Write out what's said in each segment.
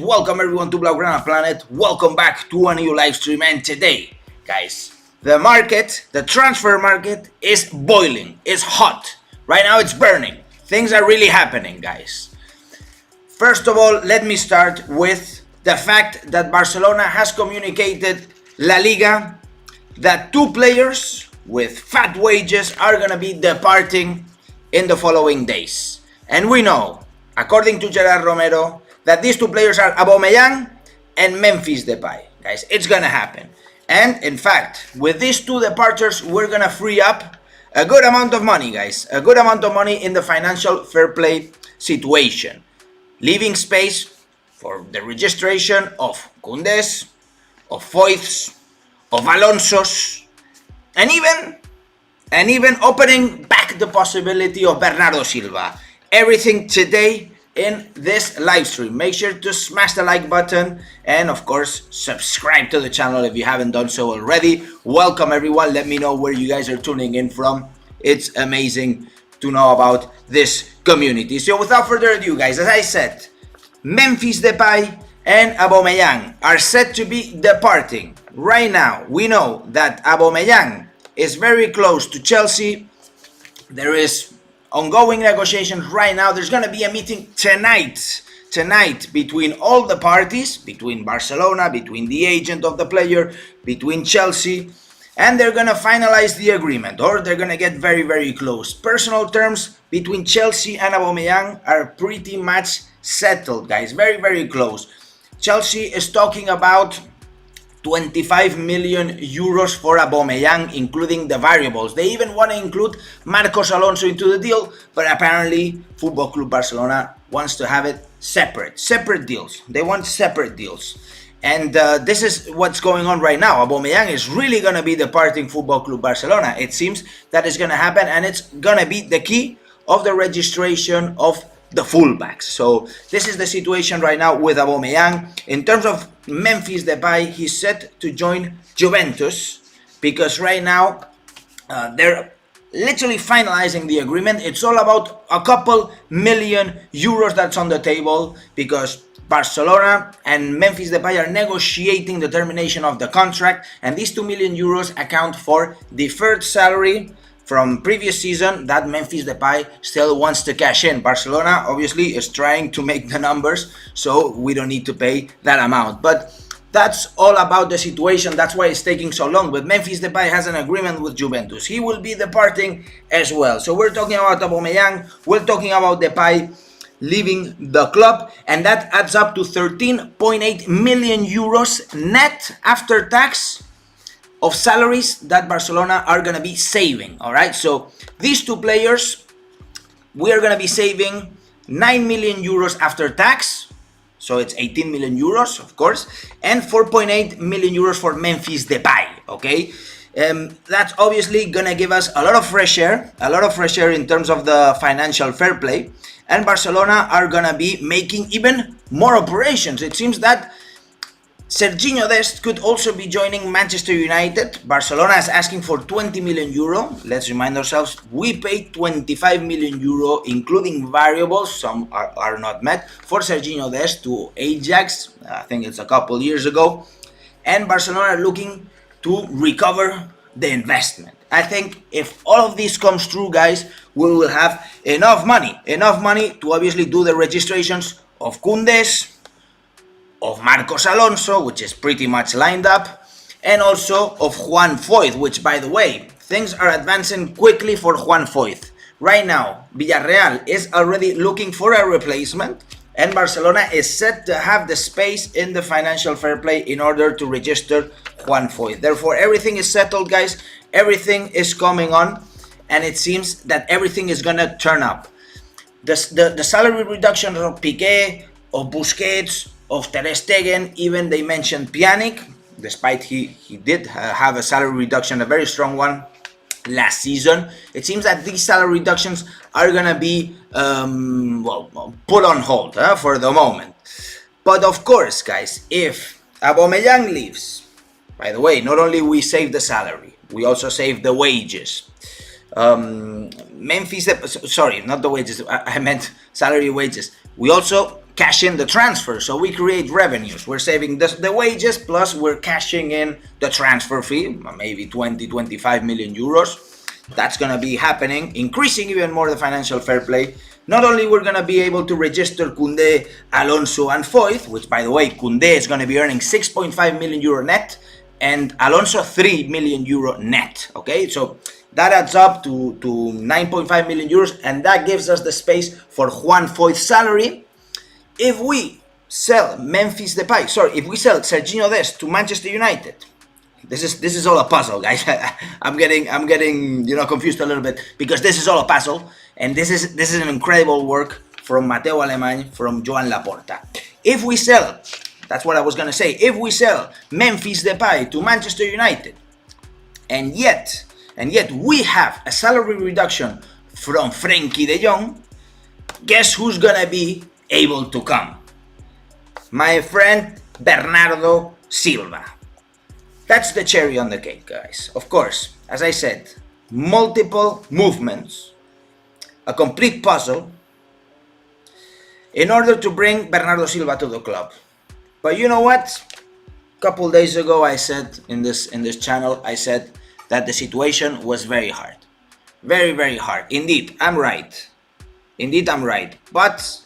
welcome everyone to Blaugrana Planet. Welcome back to a new live stream. And today, guys, the market, the transfer market is boiling, it's hot. Right now it's burning. Things are really happening, guys. First of all, let me start with the fact that Barcelona has communicated La Liga that two players with fat wages are gonna be departing in the following days. And we know, according to Gerard Romero, that these two players are Aubameyang and Memphis Depay. Guys, it's gonna happen. And in fact, with these two departures, we're gonna free up a good amount of money, guys. A good amount of money in the financial fair play situation. Leaving space for the registration of Koundés, of Foyts, of Alonsos, and even opening back the possibility of Bernardo Silva. Everything today in this live stream. Make sure to smash the like button and of course subscribe to the channel if you haven't done so already. Welcome everyone. Let me know where you guys are tuning in from. It's amazing to know about this community. So without further ado, guys, as I said, Memphis Depay and Aubameyang are set to be departing. Right now, we know that Aubameyang is very close to Chelsea. There is ongoing negotiations right now. There's going to be a meeting tonight between all the parties, between Barcelona, between the agent of the player, between Chelsea, and they're going to finalize the agreement, or they're going to get very, very close. Personal terms between Chelsea and Aubameyang are pretty much settled, guys. Very, very close. Chelsea is talking about 25 million euros for Aubameyang, including the variables. They even want to include Marcos Alonso into the deal, but apparently Football Club Barcelona wants to have it separate deals. They want separate deals. And this is what's going on right now. Aubameyang is really going to be departing Football Club Barcelona. It seems that is going to happen, and it's going to be the key of the registration of the fullbacks. So this is the situation right now with Aubameyang. In terms of Memphis Depay, he's set to join Juventus because right now they're literally finalizing the agreement. It's all about a couple million euros that's on the table because Barcelona and Memphis Depay are negotiating the termination of the contract, and these 2 million euros account for deferred salary from previous season that Memphis Depay still wants to cash in. Barcelona obviously is trying to make the numbers, so we don't need to pay that amount. But that's all about the situation. That's why it's taking so long. But Memphis Depay has an agreement with Juventus. He will be departing as well. So we're talking about Aubameyang, we're talking about Depay leaving the club, and that adds up to 13.8 million euros net after tax of salaries that Barcelona are going to be saving. All right, so these two players, we are going to be saving 9 million euros after tax, so it's 18 million euros of course, and 4.8 million euros for Memphis Depay. Okay, that's obviously going to give us a lot of fresh air in terms of the financial fair play, and Barcelona are going to be making even more operations. It seems that Serginho Dest could also be joining Manchester United. Barcelona is asking for 20 million euro. Let's remind ourselves, we paid 25 million euro, including variables, some are not met, for Serginho Dest to Ajax. I think it's a couple years ago. And Barcelona are looking to recover the investment. I think if all of this comes true, guys, we will have enough money to obviously do the registrations of Koundés, of Marcos Alonso, which is pretty much lined up, and also of Juan Foyt, which, by the way, things are advancing quickly for Juan Foyt. Right now, Villarreal is already looking for a replacement, and Barcelona is set to have the space in the financial fair play in order to register Juan Foyt. Therefore, everything is settled, guys. Everything is coming on, and it seems that everything is gonna turn up. The salary reduction of Piqué, of Busquets, of Ter Stegen, even they mentioned Pjanic, despite he did have a salary reduction, a very strong one last season. It seems that these salary reductions are gonna be put on hold for the moment. But of course, guys, if Aubameyang leaves, by the way, not only we save the salary, we also save the wages. Memphis, sorry, not the wages, I meant salary wages. We also cash in the transfer. So we create revenues. We're saving the wages, plus we're cashing in the transfer fee, maybe 20, 25 million euros. That's going to be happening, increasing even more the financial fair play. Not only we're going to be able to register Koundé, Alonso and Foyt, which by the way, Koundé is going to be earning 6.5 million euro net and Alonso 3 million euro net. Okay, so that adds up to 9.5 million euros, and that gives us the space for Juan Foyt's salary. If we sell Memphis Depay, if we sell Serginho Dest to Manchester United, this is all a puzzle, guys. I'm getting confused a little bit, because this is all a puzzle, and this is an incredible work from Mateo Alemany, from Joan Laporta. If we sell, that's what I was gonna say. If we sell Memphis Depay to Manchester United, and yet we have a salary reduction from Frenkie de Jong, guess who's gonna be able to come? My friend Bernardo Silva. That's the cherry on the cake, guys. Of course, as I said, multiple movements, a complete puzzle, in order to bring Bernardo Silva to the club. But you know what? A couple days ago, I said in this channel, I said that the situation was very hard, very, very hard. Indeed, I'm right. But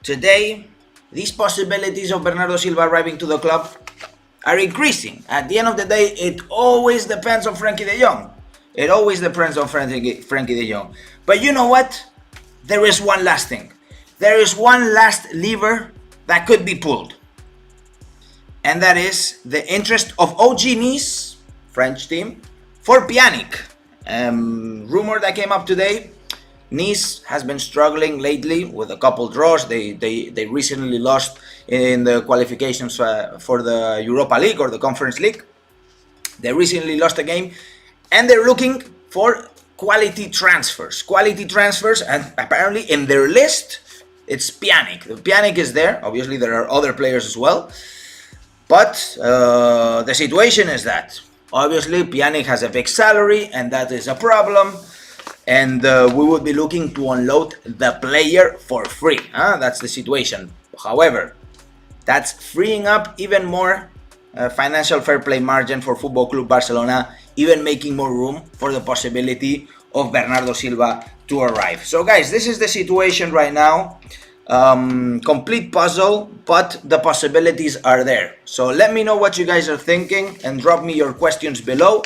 today, these possibilities of Bernardo Silva arriving to the club are increasing. At the end of the day, it always depends on Frenkie de Jong. It always depends on Frenkie de Jong. But you know what? There is one last thing. There is one last lever that could be pulled. And that is the interest of OG Nice, French team, for Pjanic. Rumor that came up today, Nice has been struggling lately with a couple draws. They recently lost in the qualifications for the Europa League or the Conference League. They recently lost a game, and they're looking for quality transfers, and apparently in their list, it's Pjanic. Pjanic is there. Obviously, there are other players as well. But the situation is that, obviously, Pjanic has a big salary, and that is a problem. And we would be looking to unload the player for free. That's the situation. However, that's freeing up even more financial fair play margin for Football Club Barcelona, even making more room for the possibility of Bernardo Silva to arrive. So guys, this is the situation right now. Complete puzzle, but the possibilities are there. So let me know what you guys are thinking and drop me your questions below.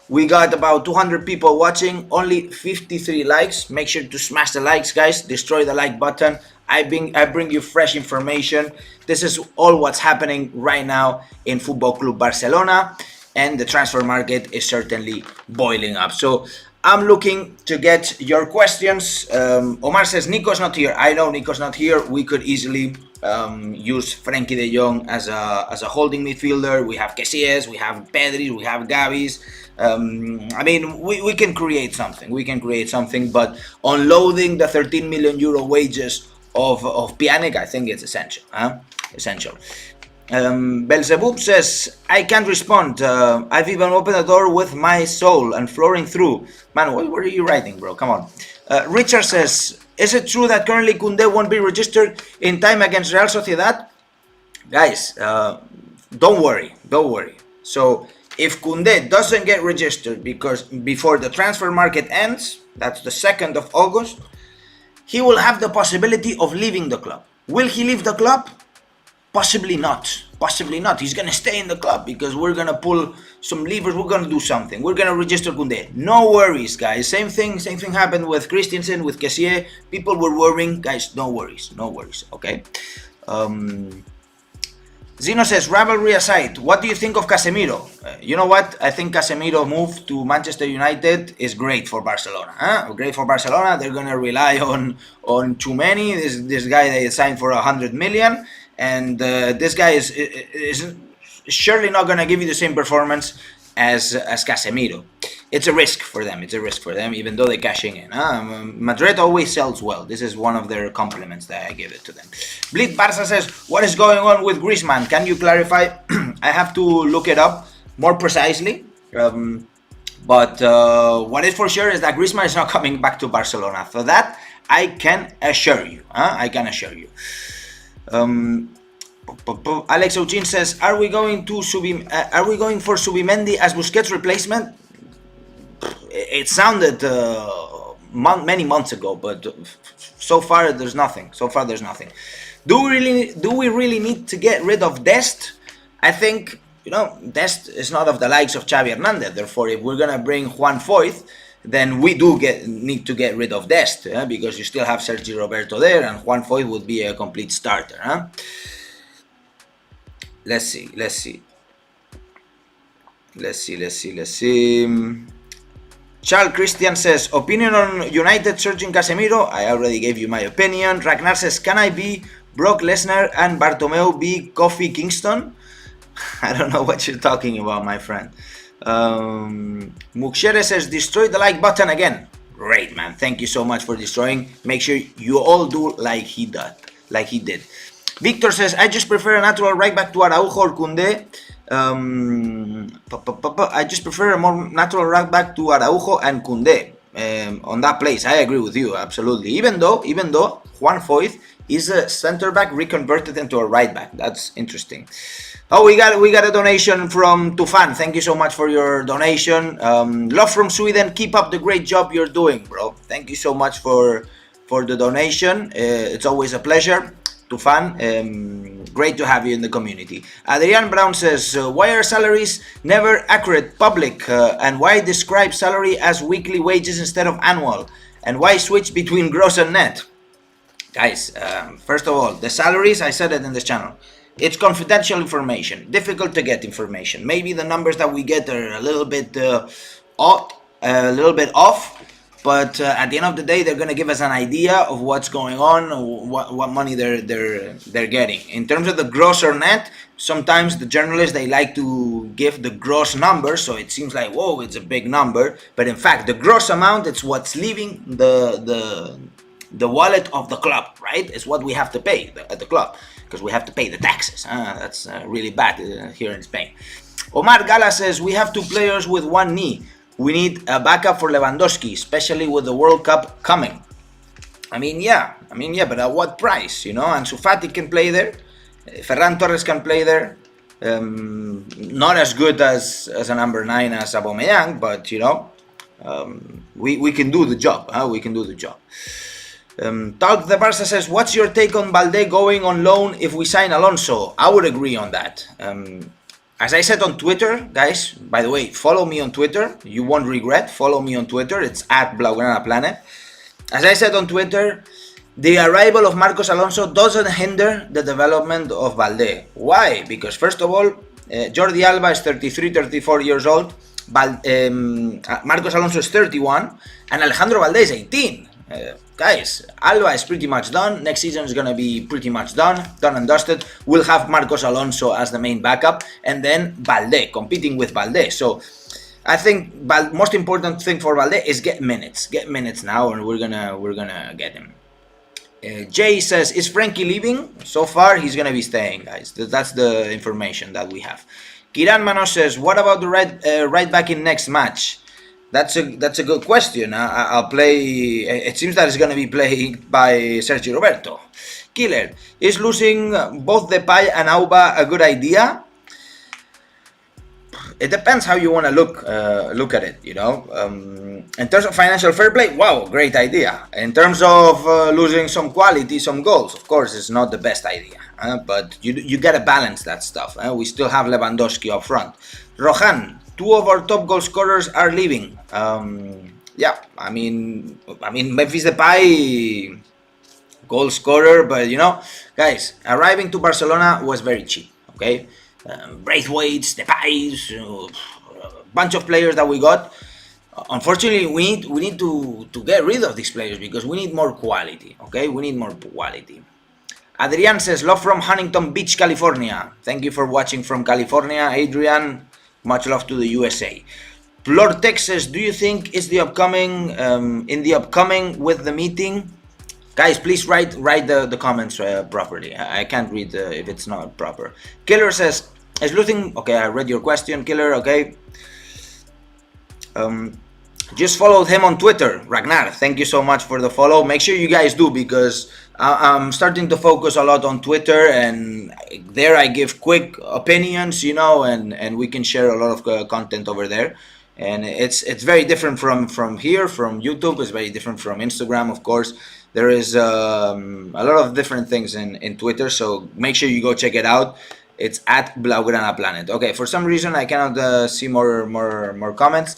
We got about 200 people watching, only 53 likes. Make sure to smash the likes, guys. Destroy the like button. I bring you fresh information. This is all what's happening right now in Football Club Barcelona, and the transfer market is certainly boiling up. So I'm looking to get your questions. Omar says Nico's not here. I know Nico's not here. We could easily use Frenkie de Jong as a holding midfielder. We have Casillas, we have Pedri, we have Gavi's. I mean, we can create something. But unloading the 13 million euro wages of Pjanic, I think it's essential. Essential. Belzebub says, I can't respond. I've even opened the door with my soul and flooring through. Man, what are you writing, bro? Come on. Richard says, is it true that currently Koundé won't be registered in time against Real Sociedad? Guys, don't worry. So if Koundé doesn't get registered because before the transfer market ends, that's the 2nd of August, he will have the possibility of leaving the club. Will he leave the club? Possibly not. He's going to stay in the club because we're going to pull some levers. We're going to do something. We're going to register Koundé. No worries, guys. Same thing happened with Christensen, with Casillas. People were worrying. Guys, no worries. Okay. Zeno says, rivalry aside, what do you think of Casemiro? You know what? I think Casemiro move to Manchester United is great for Barcelona. Great for Barcelona. They're going to rely on Tchouameni, this guy they signed for 100 million. And this guy is surely not going to give you the same performance as Casemiro. It's a risk for them, even though they're cashing in. Madrid always sells well. This is one of their compliments that I give it to them. Bleed Barça says, what is going on with Griezmann? Can you clarify? I have to look it up more precisely. But what is for sure is that Griezmann is not coming back to Barcelona. So that I can assure you. Alex Ochin says, are we going for Subimendi as Busquets replacement? It sounded many months ago, but so far there's nothing. Do we really need to get rid of Dest? I think, Dest is not of the likes of Xavi Hernandez. Therefore, if we're gonna bring Juan Foyth, then we need to get rid of Dest, because you still have Sergi Roberto there, and Juan Foyth would be a complete starter. Let's see. Charles Christian says, opinion on United searching Casemiro? I already gave you my opinion. Ragnar says, can I be Brock Lesnar and Bartomeu be Kofi Kingston? I don't know what you're talking about, my friend. Mukshere says, destroy the like button again. Great, man. Thank you so much for destroying. Make sure you all do like he did. Victor says, I just prefer a natural right back to Araujo or Koundé. I just prefer a more natural right back to Araujo and Koundé on that place. I agree with you, absolutely. Even though Juan Foyth is a center back reconverted into a right back. That's interesting. Oh, we got a donation from Tufan. Thank you so much for your donation. Love from Sweden. Keep up the great job you're doing, bro. Thank you so much for the donation. It's always a pleasure. Tufan, great to have you in the community. Adrian Brown says, why are salaries never accurate, public, and why describe salary as weekly wages instead of annual, and why switch between gross and net? Guys, first of all, the salaries, I said it in this channel, it's confidential information, difficult to get information. Maybe the numbers that we get are a little bit off, but at the end of the day, they're going to give us an idea of what's going on, what money they're getting. In terms of the gross or net, sometimes the journalists, they like to give the gross number, so it seems like, whoa, it's a big number. But in fact, the gross amount, it's what's leaving the wallet of the club, right? It's what we have to pay at the club, because we have to pay the taxes. That's really bad here in Spain. Omar Gala says, we have two players with one knee. We need a backup for Lewandowski, especially with the World Cup coming. I mean, yeah, but at what price? Ansu Fati can play there. Ferran Torres can play there. Not as good as a number 9 as Aubameyang, but, we can do the job. We can do the job. Talk the Barça says, what's your take on Balde going on loan if we sign Alonso? I would agree on that. As I said on Twitter, guys, by the way, follow me on Twitter. You won't regret. Follow me on Twitter. It's at Blaugrana Planet. As I said on Twitter, the arrival of Marcos Alonso doesn't hinder the development of Balde. Why? Because first of all, Jordi Alba is 33, 34 years old. Marcos Alonso is 31. And Alejandro Balde is 18. Guys, Alba is pretty much done. Next season is going to be pretty much done and dusted. We'll have Marcos Alonso as the main backup, and then Balde, competing with Balde. So I think most important thing for Balde is get minutes now, and we're gonna get him. Jay says, is Frankie leaving? So far, he's gonna be staying, guys. That's the information that we have. Kiran Manos says, what about the right back in next match? That's a good question. I'll play. It seems that it's going to be played by Sergi Roberto. Killer, is losing both Depay and Auba a good idea? It depends how you want to look at it. In terms of financial fair play, wow, great idea. In terms of losing some quality, some goals, of course, it's not the best idea. But you gotta balance that stuff. We still have Lewandowski up front. Rohan, 2 of our top goal scorers are leaving. Yeah, I mean, Memphis Depay, goal scorer, but guys, arriving to Barcelona was very cheap. Okay, Braithwaite's, Depay's, a bunch of players that we got. Unfortunately, we need to get rid of these players because we need more quality. Okay, we need more quality. Adrian says, love from Huntington Beach, California. Thank you for watching from California, Adrian. Much love to the USA. Plortex says, do you think is the upcoming with the meeting? Guys, please write the comments properly. I can't read if it's not proper. Killer says, is losing. Okay, I read your question, Killer. Okay. Just followed him on Twitter, Ragnar. Thank you so much for the follow. Make sure you guys do, because I'm starting to focus a lot on Twitter, and there I give quick opinions, and we can share a lot of content over there. And it's very different from here, from YouTube. It's very different from Instagram, of course. There is a lot of different things in Twitter, so make sure you go check it out. It's at Blaugrana Planet. Okay, for some reason I cannot see more comments.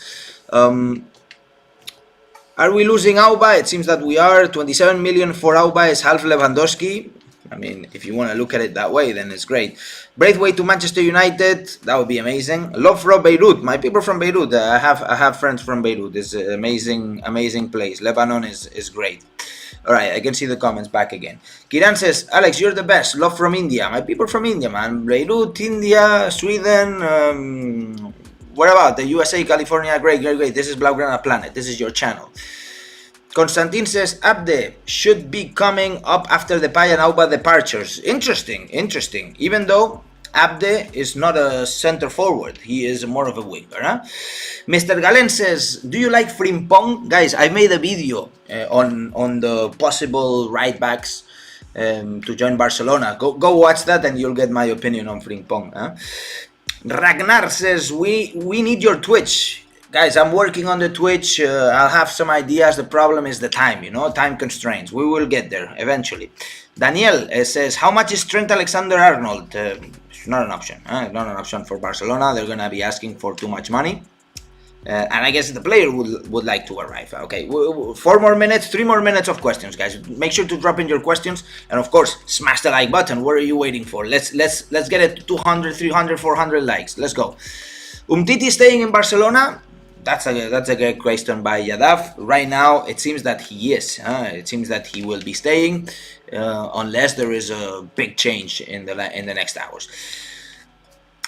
Are we losing Auba? It seems that we are. 27 million for Auba is half Lewandowski. I mean, if you want to look at it that way, then it's great. Braithwaite to Manchester United, that would be amazing. Love from Beirut, my people from Beirut. I have friends from Beirut. It's an amazing place. Lebanon is great. All right, I can see the comments back again. Kiran says, Alex, you're the best. Love from India. My people from India, man. Beirut, India, Sweden. What about the USA, California? Great. This is Blaugrana Planet. This is your channel. Konstantin says, Abde should be coming up after the Depay and Auba departures. Interesting. Even though Abde is not a center forward, he is more of a winger. Huh? Mr. Galen says, do you like Frimpong? Guys, I made a video on the possible right backs to join Barcelona. Go watch that and you'll get my opinion on Frimpong. Huh? Ragnar says, we need your Twitch. Guys, I'm working on the Twitch. I'll have some ideas. The problem is the time, time constraints. We will get there eventually. Daniel says, how much is Trent Alexander-Arnold? It's not an option. Not an option for Barcelona. They're going to be asking for too much money. And I guess the player would like to arrive. Okay, 4 more minutes, 3 more minutes of questions, guys. Make sure to drop in your questions, and of course, smash the like button. What are you waiting for? Let's get it to 200, 300, 400 likes. Let's go. Umtiti staying in Barcelona? That's a great question by Yadav. Right now, it seems that he is. It seems that he will be staying, unless there is a big change in the next hours.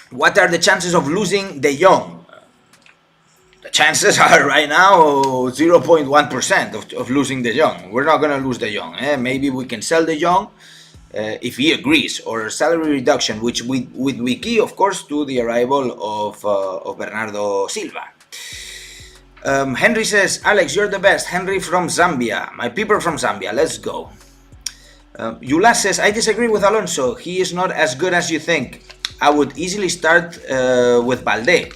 What are the chances of losing De Jong? The chances are right now 0.1% of losing De Jong. We're not going to lose De Jong. Maybe we can sell De Jong if he agrees, or salary reduction, which would be key, of course, to the arrival of Bernardo Silva. Henry says, Alex, you're the best. Henry from Zambia. My people from Zambia. Let's go. Yulas says, I disagree with Alonso. He is not as good as you think. I would easily start with Balde.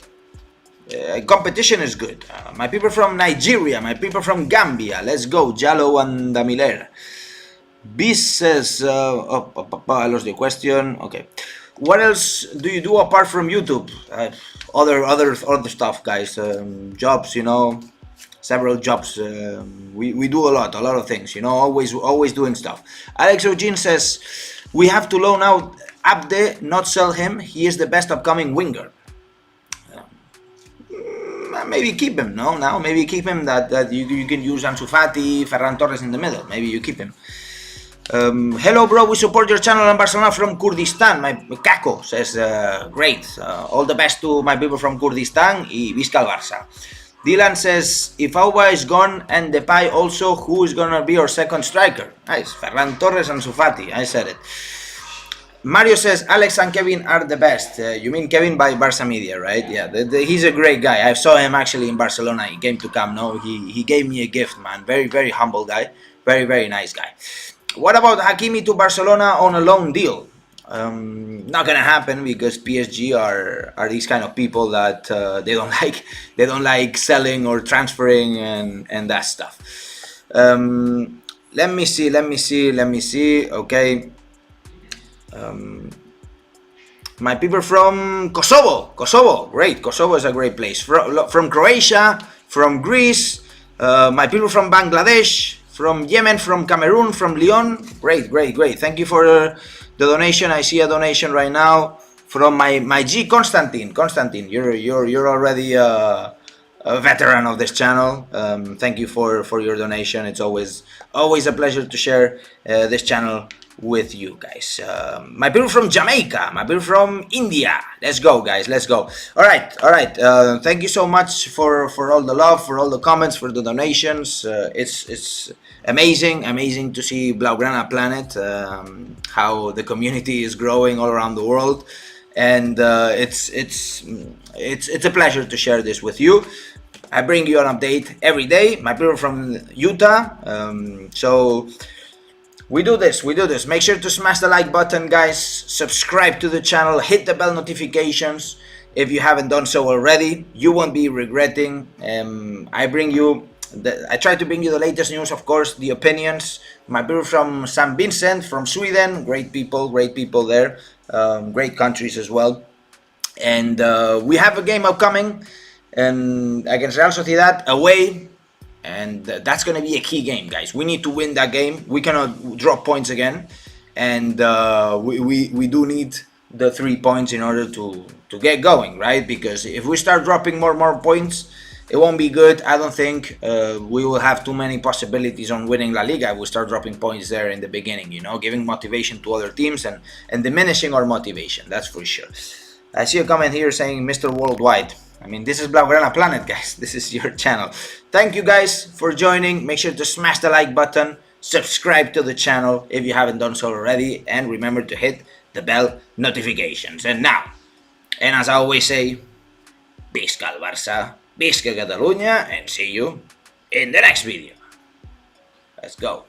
Competition is good. My people from Nigeria, my people from Gambia. Let's go, Jalo and Damiler. Bis says, I lost the question. Okay. What else do you do apart from YouTube? Other stuff, guys. Jobs, several jobs. We do a lot of things, always doing stuff. Alex Eugene says, we have to loan out Abde, not sell him. He is the best upcoming winger. Maybe keep him, now maybe keep him, that you can use Ansu Fati, Ferran Torres in the middle. Maybe you keep him. Hello bro, we support your channel in Barcelona from Kurdistan. My Kako says, great, all the best to my people from Kurdistan y visca el Barça. Dylan says, if Auba is gone and Depay also, who is gonna be our second striker? Nice, Ferran Torres and Ansu Fati, I said it. Mario says, Alex and Kevin are the best. You mean Kevin by Barça Media, right? Yeah, he's a great guy. I saw him actually in Barcelona. He came to Camp Nou. He gave me a gift, man. Very, very humble guy. Very, very nice guy. What about Hakimi to Barcelona on a loan deal? Not gonna happen, because PSG are these kind of people that they don't like selling or transferring and that stuff. Let me see. Okay. My people from Kosovo, great. Kosovo is a great place. From Croatia, from Greece, my people from Bangladesh, from Yemen, from Cameroon, from Lyon. Great. Thank you for the donation. I see a donation right now from my G Constantine. You're already a veteran of this channel. Thank you for your donation. It's always a pleasure to share this channel with you guys. My people from Jamaica, my people from India. Let's go, guys. Let's go. All right. Thank you so much for all the love, for all the comments, for the donations. It's amazing to see Blaugrana Planet, how the community is growing all around the world, and it's a pleasure to share this with you. I bring you an update every day. My people from Utah. So we do this. Make sure to smash the like button, guys. Subscribe to the channel. Hit the bell notifications if you haven't done so already. You won't be regretting. I try to bring you the latest news, of course, the opinions. My people from St. Vincent, from Sweden, great people there, great countries as well. And we have a game upcoming against Real Sociedad away, and that's going to be a key game, guys. We need to win that game. We cannot drop points again, and we do need the 3 points in order to get going, right? Because if we start dropping more points, it won't be good. I don't think we will have too many possibilities on winning La Liga if we start dropping points there in the beginning, giving motivation to other teams and diminishing our motivation, that's for sure. I see a comment here saying Mr. Worldwide. I mean, this is Blaugrana Planet, guys. This is your channel. Thank you guys for joining. Make sure to smash the like button, subscribe to the channel if you haven't done so already, and remember to hit the bell notifications. And as I always say, Visca el Barça, Visca Catalunya, and see you in the next video. Let's go.